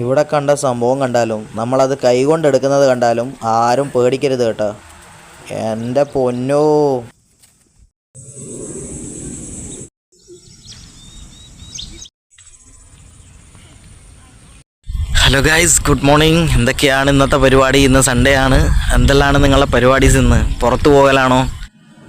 ഇവിടെ കണ്ട സംഭവം കണ്ടാലും നമ്മളത് കൈകൊണ്ടെടുക്കുന്നത് കണ്ടാലും ആരും പേടിക്കരുത് കേട്ടോ. എൻ്റെ പൊന്നോ. Hello guys, good morning. എന്തൊക്കെയാണ് ഇന്നത്തെ പരിപാടി? ഇന്ന് സൺഡേ ആണ്. എന്തെല്ലാം നിങ്ങളുടെ പരിപാടീസ്? ഇന്ന് പുറത്തു പോകലാണോ?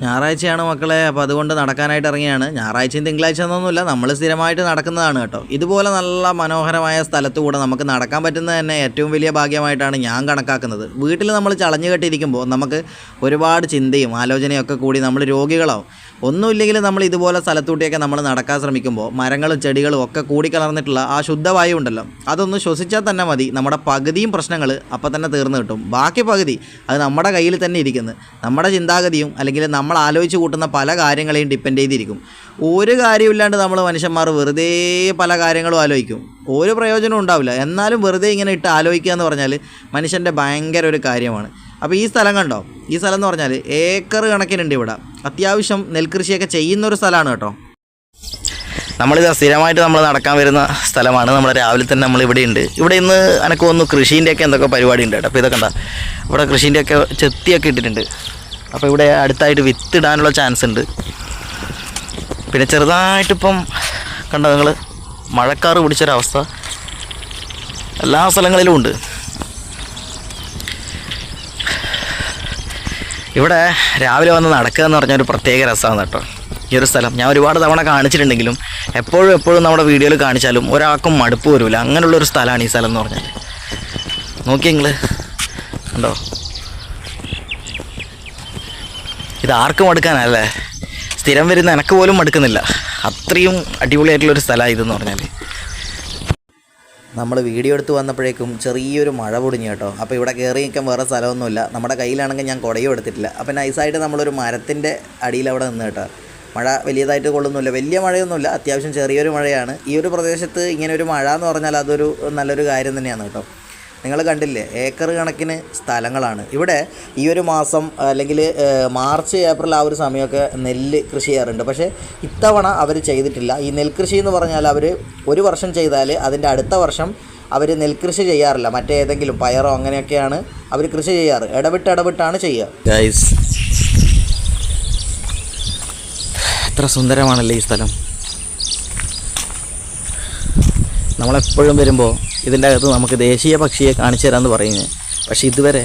ഞായറാഴ്ചയാണ് മക്കളെ, അപ്പോൾ അതുകൊണ്ട് നടക്കാനായിട്ട് ഇറങ്ങിയാണ്. ഞായറാഴ്ചയും തിങ്കളാഴ്ച എന്നൊന്നുമില്ല, നമ്മൾ സ്ഥിരമായിട്ട് നടക്കുന്നതാണ് കേട്ടോ. ഇതുപോലെ നല്ല മനോഹരമായ സ്ഥലത്തുകൂടെ നമുക്ക് നടക്കാൻ പറ്റുന്നത് തന്നെ ഏറ്റവും വലിയ ഭാഗ്യമായിട്ടാണ് ഞാൻ കണക്കാക്കുന്നത്. വീട്ടിൽ നമ്മൾ ചളഞ്ഞു കെട്ടിയിരിക്കുമ്പോൾ നമുക്ക് ഒരുപാട് ചിന്തയും ആലോചനയും ഒക്കെ കൂടി നമ്മൾ രോഗികളാവും. ഒന്നുമില്ലെങ്കിൽ നമ്മൾ ഇതുപോലെ സ്ഥലത്തൂട്ടിയൊക്കെ നമ്മൾ നടക്കാൻ ശ്രമിക്കുമ്പോൾ മരങ്ങളും ചെടികളും ഒക്കെ കൂടിക്കലർന്നിട്ടുള്ള ആ ശുദ്ധവായു ഉണ്ടല്ലോ, അതൊന്ന് ശ്വസിച്ചാൽ തന്നെ മതി, നമ്മുടെ പകുതിയും പ്രശ്നങ്ങൾ അപ്പം തന്നെ തീർന്നു കിട്ടും. ബാക്കി പകുതി അത് നമ്മുടെ കയ്യിൽ തന്നെ ഇരിക്കുന്നു. നമ്മുടെ ചിന്താഗതിയും അല്ലെങ്കിൽ നമ്മൾ ആലോചിച്ച് കൂട്ടുന്ന പല കാര്യങ്ങളെയും ഡിപ്പെൻഡ് ചെയ്തിരിക്കും. ഒരു കാര്യമില്ലാണ്ട് നമ്മൾ മനുഷ്യന്മാർ വെറുതെ പല കാര്യങ്ങളും ആലോചിക്കും, ഒരു പ്രയോജനവും ഉണ്ടാവില്ല. എന്നാലും വെറുതെ ഇങ്ങനെ ഇട്ട് ആലോചിക്കുക എന്ന് പറഞ്ഞാൽ മനുഷ്യൻ്റെ ഭയങ്കര ഒരു കാര്യമാണ്. അപ്പോൾ ഈ സ്ഥലം കണ്ടോ? ഈ സ്ഥലം എന്ന് പറഞ്ഞാൽ ഏക്കർ കണക്കിനുണ്ട്. ഇവിടെ അത്യാവശ്യം നെൽകൃഷിയൊക്കെ ചെയ്യുന്നൊരു സ്ഥലമാണ് കേട്ടോ. നമ്മളിത് സ്ഥിരമായിട്ട് നമ്മൾ നടക്കാൻ വരുന്ന സ്ഥലമാണ്. നമ്മൾ രാവിലെ തന്നെ നമ്മളിവിടെ ഉണ്ട്. ഇവിടെ ഇന്ന് എനിക്ക് തോന്നുന്നു കൃഷീൻ്റെയൊക്കെ എന്തൊക്കെ പരിപാടി ഉണ്ട് കേട്ടോ. അപ്പോൾ ഇതൊക്കെ കണ്ടോ, ഇവിടെ കൃഷീൻ്റെയൊക്കെ ചെത്തിയൊക്കെ ഇട്ടിട്ടുണ്ട്. അപ്പോൾ ഇവിടെ അടുത്തായിട്ട് വിത്തിടാനുള്ള ചാൻസ് ഉണ്ട്. പിന്നെ ചെറുതായിട്ടിപ്പം കണ്ടോ നിങ്ങൾ, മഴക്കാറ് പിടിച്ചൊരവസ്ഥ എല്ലാ സ്ഥലങ്ങളിലും ഉണ്ട്. ഇവിടെ രാവിലെ വന്ന് നടക്കുക എന്ന് പറഞ്ഞാൽ ഒരു പ്രത്യേക രസമാണ് കേട്ടോ. ഈ ഒരു സ്ഥലം ഞാൻ ഒരുപാട് തവണ കാണിച്ചിട്ടുണ്ടെങ്കിലും എപ്പോഴും നമ്മുടെ വീഡിയോയിൽ കാണിച്ചാലും ഒരാൾക്കും മടുപ്പ് വരില്ല. അങ്ങനെയുള്ളൊരു സ്ഥലമാണ് ഈ സ്ഥലം എന്ന് പറഞ്ഞാൽ. നോക്കിയേ നിങ്ങൾ കണ്ടോ, ഇത് ആർക്കും മടുക്കാനല്ലേ, സ്ഥിരം വരുന്ന എനിക്ക് പോലും മടുക്കുന്നില്ല. അത്രയും അടിപൊളിയായിട്ടുള്ളൊരു സ്ഥലമാണ് ഇതെന്ന് പറഞ്ഞാൽ. നമ്മൾ വീഡിയോ എടുത്ത് വന്നപ്പോഴേക്കും ചെറിയൊരു മഴ പൊടിഞ്ഞു കേട്ടോ. അപ്പോൾ ഇവിടെ കയറി നിൽക്കാൻ വേറെ സ്ഥലമൊന്നുമില്ല. നമ്മുടെ കയ്യിലാണെങ്കിൽ ഞാൻ കുടയും എടുത്തിട്ടില്ല. അപ്പോൾ നൈസായിട്ട് നമ്മളൊരു മരത്തിൻ്റെ അടിയിൽ അവിടെ നിന്ന് കേട്ടോ. മഴ വലിയതായിട്ട് കൊള്ളുന്നില്ല, വലിയ മഴയൊന്നുമില്ല, അത്യാവശ്യം ചെറിയൊരു മഴയാണ്. ഈ ഒരു പ്രദേശത്ത് ഇങ്ങനെ ഒരു മഴ എന്ന് പറഞ്ഞാൽ അതൊരു നല്ലൊരു കാര്യം തന്നെയാണ് കേട്ടോ. നിങ്ങൾ കണ്ടില്ലേ, ഏക്കർ കണക്കിന് സ്ഥലങ്ങളാണ് ഇവിടെ. ഈ ഒരു മാസം അല്ലെങ്കിൽ മാർച്ച് ഏപ്രിൽ ആ ഒരു സമയമൊക്കെ നെല്ല് കൃഷി ചെയ്യാറുണ്ട്. പക്ഷേ ഇത്തവണ അവർ ചെയ്തിട്ടില്ല. ഈ നെൽകൃഷി എന്ന് പറഞ്ഞാൽ അവർ ഒരു വർഷം ചെയ്താൽ അതിൻ്റെ അടുത്ത വർഷം അവർ നെൽകൃഷി ചെയ്യാറില്ല. മറ്റേതെങ്കിലും പയറോ അങ്ങനെയൊക്കെയാണ് അവർ കൃഷി ചെയ്യാറ്. ഇടവിട്ടാണ് ചെയ്യുക. ഗൈസ്, എത്ര സുന്ദരമാണല്ലേ ഈ സ്ഥലം. നമ്മളെപ്പോഴും വരുമ്പോൾ ഇതിൻ്റെ അകത്ത് നമുക്ക് ദേശീയ പക്ഷിയെ കാണിച്ചു തരാമെന്ന് പറയുന്നത്. പക്ഷേ ഇതുവരെ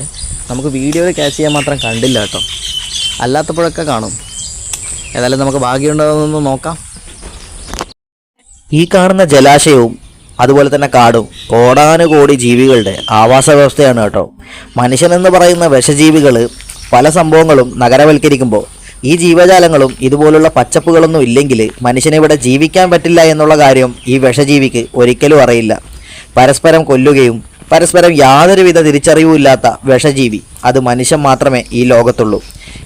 നമുക്ക് വീഡിയോയിൽ ക്യാച്ച് ചെയ്യാൻ മാത്രം കണ്ടില്ല കേട്ടോ. അല്ലാത്തപ്പോഴൊക്കെ കാണും. ഏതായാലും നമുക്ക് ഭാഗ്യമുണ്ടോയെന്നൊന്ന് നോക്കാം. ഈ കാണുന്ന ജലാശയവും അതുപോലെ തന്നെ കാടും കോടാനുകോടി ജീവികളുടെ ആവാസ വ്യവസ്ഥയാണ് കേട്ടോ. മനുഷ്യനെന്ന് പറയുന്ന വിഷജീവികൾ പല സംഭവങ്ങളും നഗരവൽക്കരിക്കുമ്പോൾ ഈ ജീവജാലങ്ങളും ഇതുപോലുള്ള പച്ചപ്പുകളൊന്നും ഇല്ലെങ്കിൽ മനുഷ്യനെ ഇവിടെ ജീവിക്കാൻ പറ്റില്ല എന്നുള്ള കാര്യം ഈ വിഷജീവിക്ക് ഒരിക്കലും അറിയില്ല. പരസ്പരം കൊല്ലുകയും പരസ്പരം യാതൊരുവിധ തിരിച്ചറിവുമില്ലാത്ത വിഷജീവി അത് മനുഷ്യൻ മാത്രമേ ഈ ലോകത്തുള്ളൂ.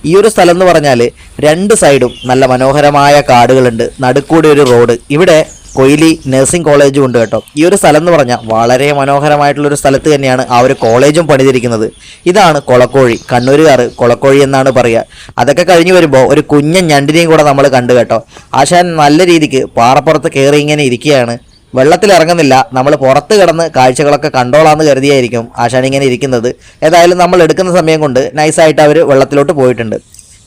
ഈ ഒരു സ്ഥലം എന്ന് പറഞ്ഞാൽ രണ്ട് സൈഡും നല്ല മനോഹരമായ കാടുകളുണ്ട്, നടുക്കൂടി ഒരു റോഡ്. ഇവിടെ കൊയിലി നഴ്സിംഗ് കോളേജും ഉണ്ട് കേട്ടോ. ഈ ഒരു സ്ഥലം എന്ന് പറഞ്ഞാൽ വളരെ മനോഹരമായിട്ടുള്ളൊരു സ്ഥലത്ത് തന്നെയാണ് ആ ഒരു കോളേജും പണിതിരിക്കുന്നത്. ഇതാണ് കൊളക്കോഴി. കണ്ണൂരുകാർ കൊളക്കോഴി എന്നാണ് പറയുക. അതൊക്കെ കഴിഞ്ഞ് വരുമ്പോൾ ഒരു കുഞ്ഞൻ ഞണ്ടിനെയും കൂടെ നമ്മൾ കണ്ടു കേട്ടോ. ആശാൻ നല്ല രീതിക്ക് പാറപ്പുറത്ത് കയറി ഇങ്ങനെ ഇരിക്കുകയാണ്. വെള്ളത്തിലിറങ്ങുന്നില്ല. നമ്മൾ പുറത്ത് കിടന്ന് കാഴ്ചകളൊക്കെ കണ്ടോളാന്ന് കരുതിയായിരിക്കും ആശാൻ ഇങ്ങനെ ഇരിക്കുന്നത്. ഏതായാലും നമ്മൾ എടുക്കുന്ന സമയം കൊണ്ട് നൈസായിട്ട് അവർ വെള്ളത്തിലോട്ട് പോയിട്ടുണ്ട്.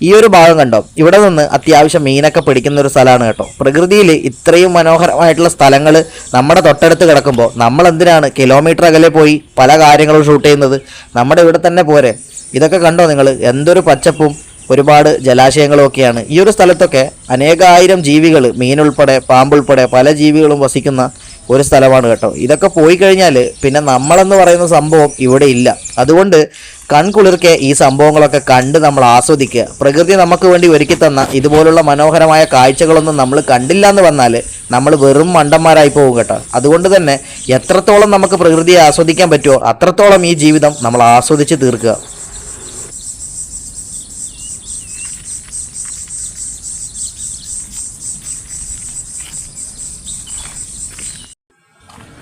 ഈ ഒരു ഭാഗം കണ്ടോ, ഇവിടെ നിന്ന് അത്യാവശ്യം മീനൊക്കെ പിടിക്കുന്ന ഒരു സ്ഥലമാണ് കേട്ടോ. പ്രകൃതിയിൽ ഇത്രയും മനോഹരമായിട്ടുള്ള സ്ഥലങ്ങൾ നമ്മുടെ തൊട്ടടുത്ത് കിടക്കുമ്പോൾ നമ്മൾ എന്തിനാണ് കിലോമീറ്റർ അകലെ പോയി പല കാര്യങ്ങളും ഷൂട്ട് ചെയ്യുന്നത്? നമ്മുടെ ഇവിടെ തന്നെ പോരെ. ഇതൊക്കെ കണ്ടോ നിങ്ങൾ, എന്തൊരു പച്ചപ്പും ഒരുപാട് ജലാശയങ്ങളും ഒക്കെയാണ്. ഈ ഒരു സ്ഥലത്തൊക്കെ അനേകായിരം ജീവികൾ, മീനുൾപ്പെടെ പാമ്പുൾപ്പെടെ പല ജീവികളും വസിക്കുന്ന ഒരു സ്ഥലമാണ് കേട്ടോ. ഇതൊക്കെ പോയി കഴിഞ്ഞാൽ പിന്നെ നമ്മളെന്ന് പറയുന്ന സംഭവം ഇവിടെ ഇല്ല. അതുകൊണ്ട് കൺകുളിർക്കെ ഈ സംഭവങ്ങളൊക്കെ കണ്ട് നമ്മൾ ആസ്വദിക്കുക. പ്രകൃതി നമുക്ക് വേണ്ടി ഒരുക്കി തന്ന ഇതുപോലുള്ള മനോഹരമായ കാഴ്ചകളൊന്നും നമ്മൾ കണ്ടില്ല എന്ന് വന്നാൽ നമ്മൾ വെറും മണ്ടന്മാരായി പോകും കേട്ടോ. അതുകൊണ്ട് തന്നെ എത്രത്തോളം നമുക്ക് പ്രകൃതിയെ ആസ്വദിക്കാൻ പറ്റുമോ അത്രത്തോളം ഈ ജീവിതം നമ്മൾ ആസ്വദിച്ച് തീർക്കുക.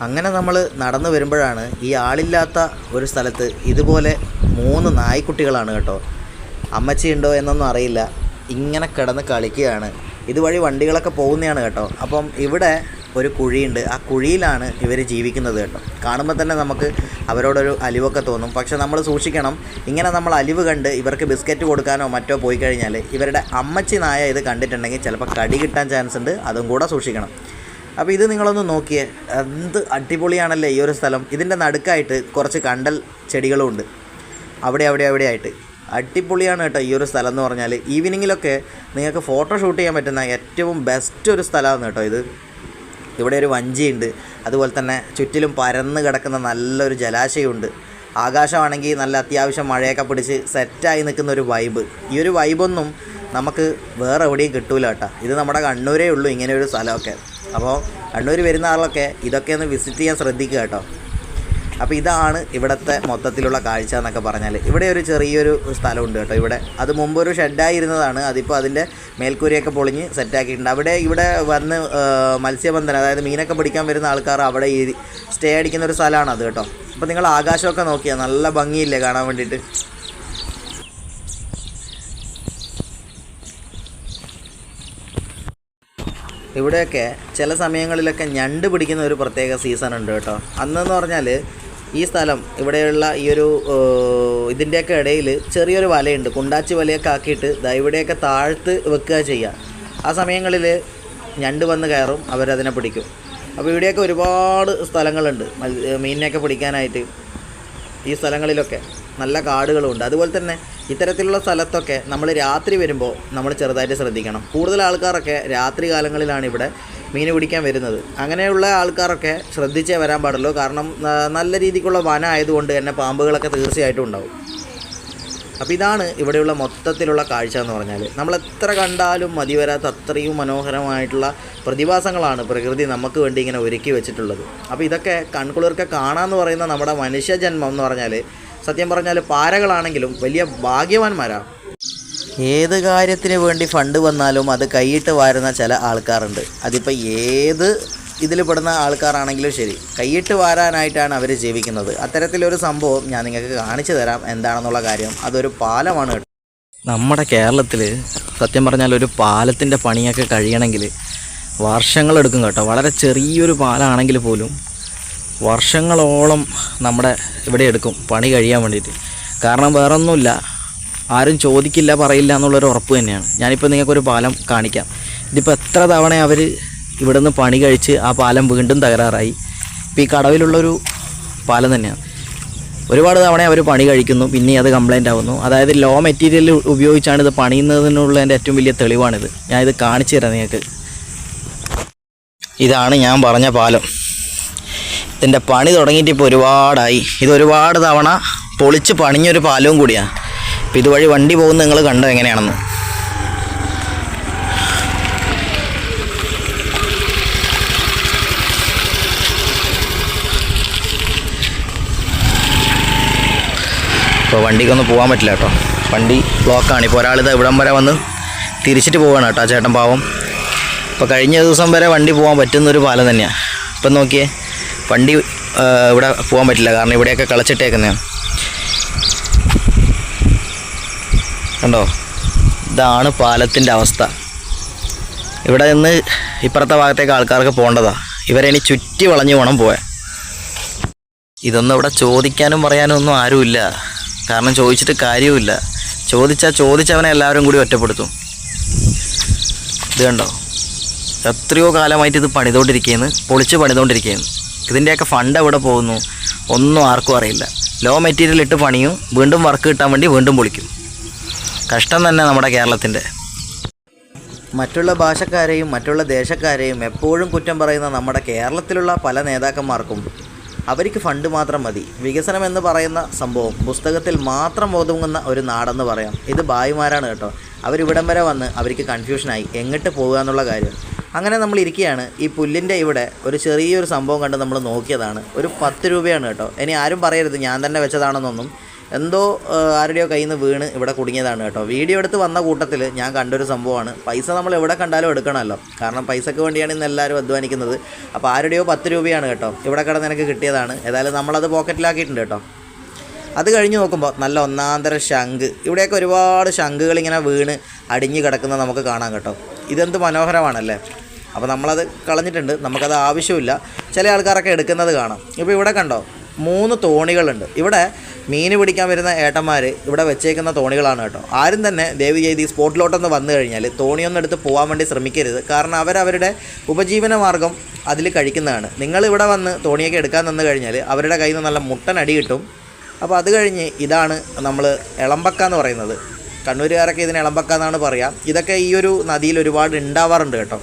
അങ്ങനെ നമ്മൾ നടന്നു വരുമ്പോഴാണ് ഈ ആളില്ലാത്ത ഒരു സ്ഥലത്ത് ഇതുപോലെ 3 നായ്ക്കുട്ടികളാണ് കേട്ടോ. അമ്മച്ചിയുണ്ടോ എന്നൊന്നും അറിയില്ല, ഇങ്ങനെ കിടന്ന് കളിക്കുകയാണ്. ഇതുവഴി വണ്ടികളൊക്കെ പോകുന്നതാണ് കേട്ടോ. അപ്പം ഇവിടെ ഒരു കുഴിയുണ്ട്. ആ കുഴിയിലാണ് ഇവർ ജീവിക്കുന്നത് കേട്ടോ. കാണുമ്പോൾ തന്നെ നമുക്ക് അവരോടൊരു അലിവൊക്കെ തോന്നും. പക്ഷെ നമ്മൾ സൂക്ഷിക്കണം. ഇങ്ങനെ നമ്മൾ അലിവ് കണ്ട് ഇവർക്ക് ബിസ്ക്കറ്റ് കൊടുക്കാനോ മറ്റോ പോയി കഴിഞ്ഞാൽ ഇവരുടെ അമ്മച്ചി നായ ഇത് കണ്ടിട്ടുണ്ടെങ്കിൽ ചിലപ്പോൾ കടി കിട്ടാൻ ചാൻസ് ഉണ്ട്. അതും കൂടെ സൂക്ഷിക്കണം. അപ്പോൾ ഇത് നിങ്ങളൊന്ന് നോക്കിയേ, എന്ത് അടിപൊളിയാണല്ലേ ഈ ഒരു സ്ഥലം. ഇതിൻ്റെ നടുക്കായിട്ട് കുറച്ച് കണ്ടൽ ചെടികളും ഉണ്ട്, അവിടെ ആയിട്ട്. അടിപൊളിയാണ് കേട്ടോ ഈ ഒരു സ്ഥലം എന്ന് പറഞ്ഞാൽ. ഈവനിങ്ങിലൊക്കെ നിങ്ങൾക്ക് ഫോട്ടോ ഷൂട്ട് ചെയ്യാൻ പറ്റുന്ന ഏറ്റവും ബെസ്റ്റ് ഒരു സ്ഥലമാണ് കേട്ടോ ഇത്. ഇവിടെ ഒരു വഞ്ചിയുണ്ട്, അതുപോലെ തന്നെ ചുറ്റിലും പരന്ന് കിടക്കുന്ന നല്ലൊരു ജലാശയമുണ്ട്. ആകാശമാണെങ്കിൽ നല്ല അത്യാവശ്യം മഴയൊക്കെ പിടിച്ച് സെറ്റായി നിൽക്കുന്ന ഒരു വൈബ്. ഈ ഒരു വൈബൊന്നും നമുക്ക് വേറെ എവിടെയും കിട്ടൂല കേട്ടോ. ഇത് നമ്മുടെ കണ്ണൂരേ ഉള്ളൂ ഇങ്ങനെ ഒരു സ്ഥലമൊക്കെ. അപ്പോൾ കണ്ണൂർ വരുന്ന ആളൊക്കെ ഇതൊക്കെ ഒന്ന് വിസിറ്റ് ചെയ്യാൻ ശ്രദ്ധിക്കുക കേട്ടോ. അപ്പോൾ ഇതാണ് ഇവിടുത്തെ മൊത്തത്തിലുള്ള കാഴ്ച എന്നൊക്കെ പറഞ്ഞാൽ. ഇവിടെ ഒരു ചെറിയൊരു സ്ഥലമുണ്ട് കേട്ടോ. അത് മുമ്പൊരു ഷെഡായിരുന്നതാണ്. അതിപ്പോൾ അതിൻ്റെ മേൽക്കൂരയൊക്കെ പൊളിഞ്ഞ് സെറ്റാക്കിയിട്ടുണ്ട്. ഇവിടെ വന്ന് മത്സ്യബന്ധനം, അതായത് മീനൊക്കെ പിടിക്കാൻ വരുന്ന ആൾക്കാർ അവിടെ ഈ സ്റ്റേ അടിക്കുന്ന ഒരു സ്ഥലമാണ് അത് കേട്ടോ. അപ്പോൾ നിങ്ങൾ ആകാശമൊക്കെ നോക്കിയാൽ നല്ല ഭംഗിയില്ലേ കാണാൻ വേണ്ടിയിട്ട്. ഇവിടെയൊക്കെ ചില സമയങ്ങളിലൊക്കെ ഞണ്ട് പിടിക്കുന്ന ഒരു പ്രത്യേക സീസൺ ഉണ്ട് കേട്ടോ. അന്നെന്ന് പറഞ്ഞാൽ ഈ സ്ഥലം ഇവിടെയുള്ള ഈ ഒരു ഇതിൻ്റെയൊക്കെ ഇടയിൽ ചെറിയൊരു വലയുണ്ട്. കുണ്ടാച്ചി വലയൊക്കെ ആക്കിയിട്ട് ഇവിടെയൊക്കെ താഴ്ത്ത് വെക്കുക ചെയ്യുക. ആ സമയങ്ങളിൽ ഞണ്ട് വന്ന് കയറും, അവരതിനെ പിടിക്കും. അപ്പോൾ ഇവിടെയൊക്കെ ഒരുപാട് സ്ഥലങ്ങളുണ്ട് മീനിനെയൊക്കെ പിടിക്കാനായിട്ട്. ഈ സ്ഥലങ്ങളിലൊക്കെ നല്ല കാടുകളുമുണ്ട്. അതുപോലെ തന്നെ ഇത്തരത്തിലുള്ള സ്ഥലത്തൊക്കെ നമ്മൾ രാത്രി വരുമ്പോൾ നമ്മൾ ചെറുതായിട്ട് ശ്രദ്ധിക്കണം. കൂടുതൽ ആൾക്കാരൊക്കെ രാത്രി കാലങ്ങളിലാണ് ഇവിടെ മീൻ പിടിക്കാൻ വരുന്നത്. അങ്ങനെയുള്ള ആൾക്കാരൊക്കെ ശ്രദ്ധിച്ചേ വരാൻ പാടുള്ളൂ. കാരണം നല്ല രീതിക്കുള്ള വനം ആയതുകൊണ്ട് തന്നെ പാമ്പുകളൊക്കെ തീർച്ചയായിട്ടും ഉണ്ടാവും. അപ്പോൾ ഇതാണ് ഇവിടെയുള്ള മൊത്തത്തിലുള്ള കാഴ്ച എന്ന് പറഞ്ഞാൽ. നമ്മൾ എത്ര കണ്ടാലും മതി വരാത്ത അത്രയും മനോഹരമായിട്ടുള്ള പ്രതിഭാസങ്ങളാണ് പ്രകൃതി നമുക്ക് വേണ്ടി ഇങ്ങനെ ഒരുക്കി വെച്ചിട്ടുള്ളത്. അപ്പോൾ ഇതൊക്കെ കൺകുളിർക്കെ കാണാമെന്ന് പറയുന്ന നമ്മുടെ മനുഷ്യജന്മം എന്ന് പറഞ്ഞാൽ സത്യം പറഞ്ഞാൽ പാരകളാണെങ്കിലും വലിയ ഭാഗ്യവാന്മാരാണ്. ഏത് കാര്യത്തിന് വേണ്ടി ഫണ്ട് വന്നാലും അത് കൈയിട്ട് വാരുന്ന ചില ആൾക്കാരുണ്ട്. അതിപ്പോൾ ഏത് ഇതിൽ പെടുന്ന ആൾക്കാരാണെങ്കിലും ശരി, കൈയിട്ട് വാരാനായിട്ടാണ് അവർ ജീവിക്കുന്നത്. അത്തരത്തിലൊരു സംഭവം ഞാൻ നിങ്ങൾക്ക് കാണിച്ചു തരാം എന്താണെന്നുള്ള കാര്യം. അതൊരു പാലമാണ് കേട്ടോ. നമ്മുടെ കേരളത്തിൽ സത്യം പറഞ്ഞാൽ ഒരു പാലത്തിൻ്റെ പണിയൊക്കെ കഴിയണമെങ്കിൽ വർഷങ്ങളെടുക്കും കേട്ടോ. വളരെ ചെറിയൊരു പാലമാണെങ്കിൽ പോലും വർഷങ്ങളോളം നമ്മുടെ ഇവിടെ എടുക്കും പണി കഴിയാൻ വേണ്ടിയിട്ട്. കാരണം വേറൊന്നുമില്ല, ആരും ചോദിക്കില്ല പറയില്ല എന്നുള്ളൊരു ഉറപ്പ് തന്നെയാണ്. ഞാനിപ്പോൾ നിങ്ങൾക്കൊരു പാലം കാണിക്കാം. ഇതിപ്പോൾ എത്ര തവണ അവർ ഇവിടെ നിന്ന് പണി കഴിച്ച് ആ പാലം വീണ്ടും തകരാറായി. ഇപ്പോൾ ഈ കടവിലുള്ളൊരു പാലം തന്നെയാണ്. ഒരുപാട് തവണ അവർ പണി കഴിക്കുന്നു, പിന്നെ അത് കംപ്ലൈൻ്റ് ആവുന്നു. അതായത് ലോ മെറ്റീരിയൽ ഉപയോഗിച്ചാണ് ഇത് പണിയുന്നതിനുള്ളതിൻ്റെ ഏറ്റവും വലിയ തെളിവാണിത്. ഞാനിത് കാണിച്ചു തരാം നിങ്ങൾക്ക്. ഇതാണ് ഞാൻ പറഞ്ഞ പാലം. ഇതിൻ്റെ പണി തുടങ്ങിയിട്ട് ഇപ്പോൾ ഒരുപാടായി. ഇതൊരുപാട് തവണ പൊളിച്ച് പണിഞ്ഞൊരു പാലവും കൂടിയാണ്. അപ്പോൾ ഇതുവഴി വണ്ടി പോകുന്നത് നിങ്ങൾ കണ്ടോ എങ്ങനെയാണെന്ന്. ഇപ്പോൾ വണ്ടിക്കൊന്നും പോകാൻ പറ്റില്ല കേട്ടോ. വണ്ടി ബ്ലോക്കാണ്. ഇപ്പോൾ ഒരാളിത് ഇവിടം വരെ വന്ന് തിരിച്ചിട്ട് പോവുകയാണ് കേട്ടോ ചേട്ടൻ പാവം. ഇപ്പോൾ കഴിഞ്ഞ ദിവസം വരെ വണ്ടി പോകാൻ പറ്റുന്നൊരു പാലം തന്നെയാണ്. ഇപ്പം നോക്കിയേ, വണ്ടി ഇവിടെ പോകാൻ പറ്റില്ല, കാരണം ഇവിടെയൊക്കെ കളച്ചിട്ടേക്കുന്നതാണ്. കണ്ടോ, ഇതാണ് പാലത്തിൻ്റെ അവസ്ഥ. ഇവിടെ നിന്ന് ഇപ്പുറത്തെ ഭാഗത്തേക്ക് ആൾക്കാർക്ക് പോകേണ്ടതാണ്. ഇവരെ ഇനി ചുറ്റി വളഞ്ഞു വേണം പോയാൽ. ഇതൊന്നും ഇവിടെ ചോദിക്കാനും പറയാനും ഒന്നും ആരുമില്ല. കാരണം ചോദിച്ചിട്ട് കാര്യവുമില്ല. ചോദിച്ചവനെ എല്ലാവരും കൂടി ഒറ്റപ്പെടുത്തും. ഇത് കണ്ടോ, എത്രയോ കാലമായിട്ട് ഇത് പൊളിച്ച് പണിതുകൊണ്ടിരിക്കുകയാണ്. ഇതിൻ്റെയൊക്കെ ഫണ്ട് എവിടെ പോകുന്നു ഒന്നും ആർക്കും അറിയില്ല. ലോ മെറ്റീരിയൽ ഇട്ട് പണിയും, വീണ്ടും വർക്ക് കിട്ടാൻ വേണ്ടി വീണ്ടും പൊളിക്കും. കഷ്ടം തന്നെ നമ്മുടെ കേരളത്തിൻ്റെ. മറ്റുള്ള ഭാഷക്കാരെയും മറ്റുള്ള ദേശക്കാരെയും എപ്പോഴും കുറ്റം പറയുന്ന നമ്മുടെ കേരളത്തിലുള്ള പല നേതാക്കന്മാർക്കും അവർക്ക് ഫണ്ട് മാത്രം മതി. വികസനം എന്ന് പറയുന്ന സംഭവം പുസ്തകത്തിൽ മാത്രം ഒതുങ്ങുന്ന ഒരു നാടെന്ന് പറയാം. ഇത് ഭായിമാരാണ് കേട്ടോ. അവരിവിടം വരെ വന്ന് അവർക്ക് കൺഫ്യൂഷനായി എങ്ങോട്ട് പോകുക എന്നുള്ള കാര്യം. അങ്ങനെ നമ്മൾ ഇരിക്കുകയാണ്. ഈ പുല്ലിൻ്റെ ഇവിടെ ഒരു ചെറിയൊരു സംഭവം കണ്ട് നമ്മൾ നോക്കിയതാണ്. ഒരു 10 രൂപയാണ് കേട്ടോ. ഇനി ആരും പറയരുത് ഞാൻ തന്നെ വെച്ചതാണെന്നൊന്നും. എന്തോ ആരുടെയോ കയ്യിൽ നിന്ന് വീണ് ഇവിടെ കുടുങ്ങിയതാണ് കേട്ടോ. വീഡിയോ എടുത്ത് വന്ന കൂട്ടത്തിൽ ഞാൻ കണ്ടൊരു സംഭവമാണ്. പൈസ നമ്മൾ എവിടെ കണ്ടാലും എടുക്കണമല്ലോ, കാരണം പൈസയ്ക്ക് വേണ്ടിയാണ് ഇന്ന് എല്ലാവരും അധ്വാനിക്കുന്നത്. അപ്പോൾ ആരുടെയോ 10 രൂപയാണ് കേട്ടോ. ഇവിടെ കിടന്ന് എനിക്ക് കിട്ടിയതാണ്. ഏതായാലും നമ്മളത് പോക്കറ്റിലാക്കിയിട്ടുണ്ട് കേട്ടോ. അത് കഴിഞ്ഞ് നോക്കുമ്പോൾ നല്ല ഒന്നാന്തരം ശംഖ്. ഇവിടെയൊക്കെ ഒരുപാട് ശംഖുകൾ ഇങ്ങനെ വീണ് അടിഞ്ഞ് കിടക്കുന്നത് നമുക്ക് കാണാം കേട്ടോ. ഇതെന്ത് മനോഹരമാണല്ലേ. അപ്പോൾ നമ്മളത് കളഞ്ഞിട്ടുണ്ട്, നമുക്കത് ആവശ്യമില്ല. ചില ആൾക്കാരൊക്കെ എടുക്കുന്നത് കാണാം. ഇപ്പോൾ ഇവിടെ കണ്ടോ 3 തോണികളുണ്ട്. ഇവിടെ മീൻ പിടിക്കാൻ വരുന്ന ഏട്ടന്മാർ ഇവിടെ വെച്ചേക്കുന്ന തോണികളാണ് കേട്ടോ. ആരും തന്നെ ദയവ് ചെയ്ത് ഈ സ്പോട്ടിലോട്ടൊന്ന് വന്നു കഴിഞ്ഞാൽ തോണിയൊന്നും എടുത്ത് പോകാൻ വേണ്ടി ശ്രമിക്കരുത്. കാരണം അവരവരുടെ ഉപജീവന മാർഗ്ഗം അതിൽ കഴിക്കുന്നതാണ്. നിങ്ങൾ ഇവിടെ വന്ന് തോണിയൊക്കെ എടുക്കാൻ നിന്ന് കഴിഞ്ഞാൽ അവരുടെ കയ്യിൽ നിന്ന് നല്ല മുട്ടൻ അടി കിട്ടും. അപ്പോൾ അത് കഴിഞ്ഞ് ഇതാണ് നമ്മൾ എളമ്പക്ക എന്ന് പറയുന്നത്. കണ്ണൂരുകാരൊക്കെ ഇതിന് എളമ്പക്ക എന്നാണ് പറയുക. ഇതൊക്കെ ഈ ഒരു നദിയിൽ ഒരുപാട് ഉണ്ടാവാറുണ്ട് കേട്ടോ.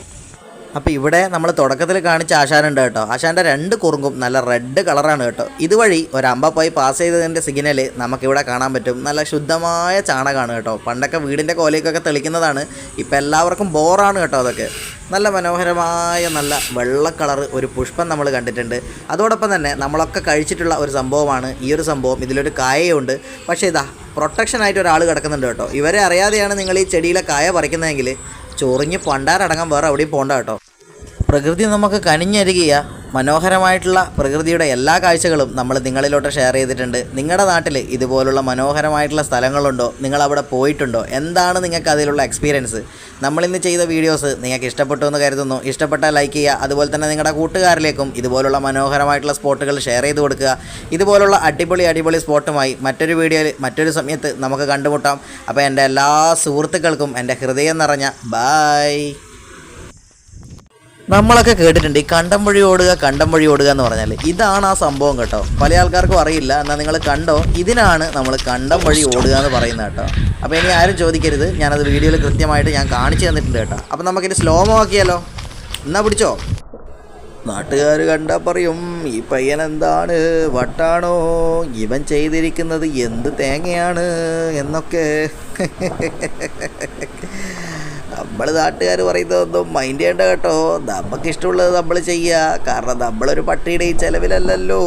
അപ്പോൾ ഇവിടെ നമ്മൾ തുടക്കത്തിൽ കാണിച്ച ആശാനുണ്ട് കേട്ടോ. ആശാൻ്റെ 2 കുറുങ്കും നല്ല റെഡ് കളറാണ് കേട്ടോ. ഇതുവഴി ഒരു അമ്പപ്പായി പാസ് ചെയ്തതിൻ്റെ സിഗ്നൽ നമുക്കിവിടെ കാണാൻ പറ്റും. നല്ല ശുദ്ധമായ ചാണകമാണ് കേട്ടോ. പണ്ടൊക്കെ വീടിൻ്റെ കോലയ്ക്കൊക്കെ തെളിക്കുന്നതാണ്. ഇപ്പോൾ എല്ലാവർക്കും ബോറാണ് കേട്ടോ. അതൊക്കെ നല്ല മനോഹരമായ നല്ല വെള്ള കളർ ഒരു പുഷ്പം നമ്മൾ കണ്ടിട്ടുണ്ട്. അതോടൊപ്പം തന്നെ നമ്മളൊക്കെ കഴിച്ചിട്ടുള്ള ഒരു സംഭവമാണ് ഈ ഒരു സംഭവം. ഇതിലൊരു കായയുണ്ട്. പക്ഷേ ഇതാ പ്രൊട്ടക്ഷനായിട്ട് ഒരാൾ കിടക്കുന്നുണ്ട് കേട്ടോ. ഇവരെ അറിയാതെയാണ് നിങ്ങൾ ഈ ചെടിയിലെ കായ പറിക്കുന്നതെങ്കിൽ ചൊറിഞ്ഞ് പണ്ടാരടങ്ങാൻ വേറെ എവിടെയും പോകണ്ട കേട്ടോ. പ്രകൃതി നമുക്ക് കനിഞ്ഞരികിയ മനോഹരമായിട്ടുള്ള പ്രകൃതിയുടെ എല്ലാ കാഴ്ചകളും നമ്മൾ നിങ്ങളിലോട്ട് ഷെയർ ചെയ്തിട്ടുണ്ട്. നിങ്ങളുടെ നാട്ടിൽ ഇതുപോലുള്ള മനോഹരമായിട്ടുള്ള സ്ഥലങ്ങളുണ്ടോ? നിങ്ങളവിടെ പോയിട്ടുണ്ടോ? എന്താണ് നിങ്ങൾക്ക് അതിലുള്ള എക്സ്പീരിയൻസ്? നമ്മളിന്ന് ചെയ്ത വീഡിയോസ് നിങ്ങൾക്ക് ഇഷ്ടപ്പെട്ടു എന്ന് കരുതുന്നു. ഇഷ്ടപ്പെട്ടാൽ ലൈക്ക് ചെയ്യുക. അതുപോലെ തന്നെ നിങ്ങളുടെ കൂട്ടുകാരിലേക്കും ഇതുപോലുള്ള മനോഹരമായിട്ടുള്ള സ്പോട്ടുകൾ ഷെയർ ചെയ്ത് കൊടുക്കുക. ഇതുപോലുള്ള അടിപൊളി സ്പോട്ടുമായി മറ്റൊരു വീഡിയോയിൽ മറ്റൊരു സമയത്ത് നമുക്ക് കണ്ടുമുട്ടാം. അപ്പോൾ എൻ്റെ എല്ലാ സുഹൃത്തുക്കൾക്കും എൻ്റെ ഹൃദയം നിറഞ്ഞ ബായ്. നമ്മളൊക്കെ കേട്ടിട്ടുണ്ട് ഈ കണ്ടം വഴി ഓടുക എന്ന് പറഞ്ഞാൽ ഇതാണ് ആ സംഭവം കേട്ടോ. പല ആൾക്കാർക്കും അറിയില്ല. എന്നാൽ നിങ്ങൾ കണ്ടോ, ഇതിനാണ് നമ്മൾ കണ്ടം വഴി ഓടുക എന്ന് പറയുന്നത് കേട്ടോ. അപ്പോൾ ഇനി ആരും ചോദിക്കരുത്, ഞാനത് വീഡിയോയിൽ കൃത്യമായിട്ട് ഞാൻ കാണിച്ചു തന്നിട്ടുണ്ട് കേട്ടോ. അപ്പോൾ നമുക്കിനി സ്ലോമോ ആക്കിയാലോ? എന്നാ പിടിച്ചോ. നാട്ടുകാർ കണ്ടാൽ പറയും ഈ പയ്യൻ എന്താണ് വട്ടാണോ, ഇവൻ ചെയ്തിരിക്കുന്നത് എന്ത് തേങ്ങയാണ് എന്നൊക്കെ. നമ്മൾ നാട്ടുകാർ പറയുന്നതൊന്നും മൈൻഡ് ചെയ്യേണ്ട കേട്ടോ. നമുക്കിഷ്ടമുള്ളത് നമ്മൾ ചെയ്യുക. കാരണം നമ്മളൊരു പട്ടിയുടെയും ചിലവിലല്ലല്ലോ.